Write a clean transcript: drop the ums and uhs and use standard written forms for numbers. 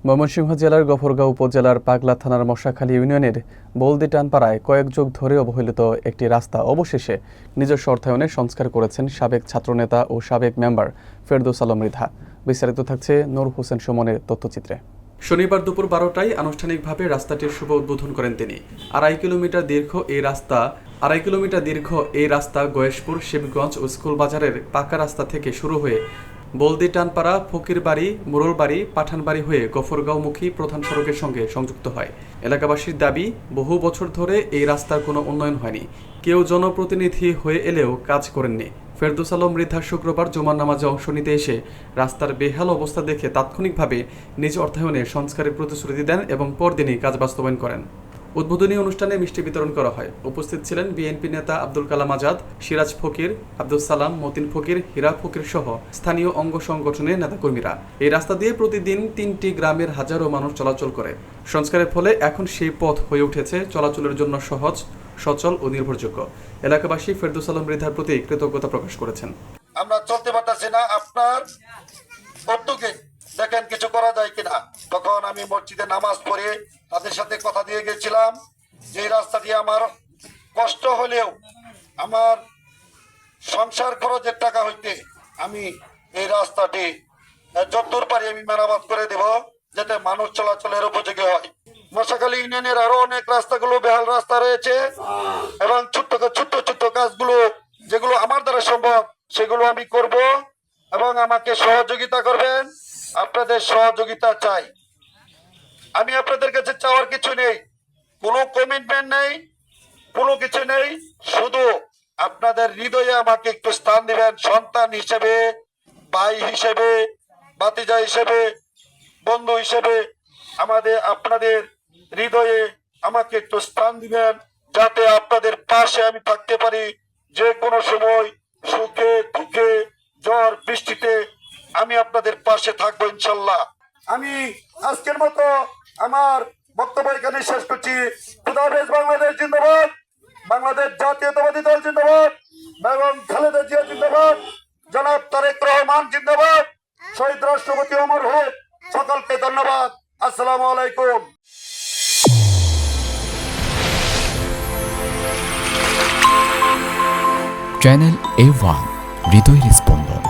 ময়মনসিংহ জেলার গফরগাঁও উপজেলার পাগলা থানার মশাখালী ইউনিয়নের বলদি টানপাড়ায় কয়েক যুগ ধরে অবহেলিত একটি রাস্তা অবশেষে নিজস্ব অর্থায়নে সংস্কার করেছেন সাবেক ছাত্রনেতা ও সাবেক মেম্বার ফেরদৌস আলম মৃধা। বিস্তারিত থাকছে নূর হোসেন সুমনের তথ্যচিত্রে। শনিবার দুপুর 12টায় আনুষ্ঠানিকভাবে রাস্তাটির শুভ উদ্বোধন করেন তিনি। 2.5 কিলোমিটার দীর্ঘ এই রাস্তা গয়েশপুর, শিবগঞ্জ ও স্কুল বাজারের পাকা রাস্তা থেকে শুরু হয়ে বলদি টানপাড়া, ফকিরবাড়ি, মুরলবাড়ি, পাঠানবাড়ি হয়ে গফরগাঁওমুখী প্রধান সড়কের সঙ্গে সংযুক্ত হয়। এলাকাবাসীর দাবি, বহু বছর ধরে এই রাস্তার কোনো উন্নয়ন হয়নি, কেউ জনপ্রতিনিধি হয়ে এলেও কাজ করেননি। ফেরদৌস আলম মৃধা শুক্রবার জুমার নামাজে অংশ নিতে এসে রাস্তার বেহাল অবস্থা দেখে তাৎক্ষণিকভাবে নিজ অর্থায়নে সংস্কারের প্রতিশ্রুতি দেন এবং পরদিনই কাজ বাস্তবায়ন করেন। উদ্বোধনী অনুষ্ঠানে মিষ্টি বিতরণ করা হয়। উপস্থিত ছিলেন বিএনপি নেতা আব্দুল কালাম আজাদ, সিরাজ ফকির, আব্দুল সালাম, মতিন ফকির, হীরা ফকির সহ স্থানীয় অঙ্গ সংগঠনের নেতাকর্মীরা। এই রাস্তা দিয়ে প্রতিদিন 3টি গ্রামের হাজারো মানুষ চলাচল করে। সংস্কারের ফলে এখন সেই পথ হয়ে উঠেছে চলাচলের জন্য সহজ, সচল ও নির্ভরযোগ্য। এলাকাবাসী ফেরদৌস আলম মৃধার প্রতি কৃতজ্ঞতা প্রকাশ করেছেন। আমরা চলতে পারতেছি না, আপনার উদ্যোগে দেখেন কিছু করা যায় কিনা। তখন আমি মসজিদে নামাজ পড়ে তাদের সাথে কথা দিয়ে গেছিলাম যে এই রাস্তাটি আমার কষ্ট হলেও আমার সংসার খরচের টাকা হইতে আমি এই রাস্তাটি যতদূর পারি আমি মেরামত করে দেব, যাতে মানুষ চলাচলের উপযোগী হয়। মশাখালী ইউনিয়নের আরো অনেক রাস্তাগুলো বেহাল রাস্তা রয়েছে এবং ছোট্ট ছোট্ট কাজগুলো যেগুলো আমার দ্বারা সম্ভব সেগুলো আমি করব এবং আমাকে সহযোগিতা করবেন। আপনাদের সহযোগিতা চাই। আমি আপনাদের কাছে চাওয়ার কিছু নেই, কোনো কমিটমেন্ট নেই, কোনো কিছু নেই, শুধু আপনাদের হৃদয়ে আমাকে একটু স্থান দিবেন। সন্তান হিসেবে, ভাই হিসেবে, ভাতিজা হিসেবে, বন্ধু হিসেবে আপনাদের হৃদয়ে আমাকে একটু স্থান দিবেন, যাতে আপনাদের পাশে আমি থাকতে পারি। যে কোনো সময় সুখে দুঃখে, ঝড় বৃষ্টিতে আমি আপনাদের পাশে থাকবো ইনশাল্লাহ। আমি আজকের মতো আমার বক্তব্য এখানে শেষ করছি। খুদা হাফেজ। বাংলাদেশ জিন্দাবাদ, বাংলাদেশ জাতীয়তাবাদী দল জিন্দাবাদ, বেগম খালেদা জিয়া জিন্দাবাদ, জনাব তারেক রহমান জিন্দাবাদ, শহীদ রাষ্ট্রপতি অমর হোক। সকলকে ধন্যবাদ। আসসালামু আলাইকুম। চ্যানেল A1 হৃদয়ের স্পন্দন।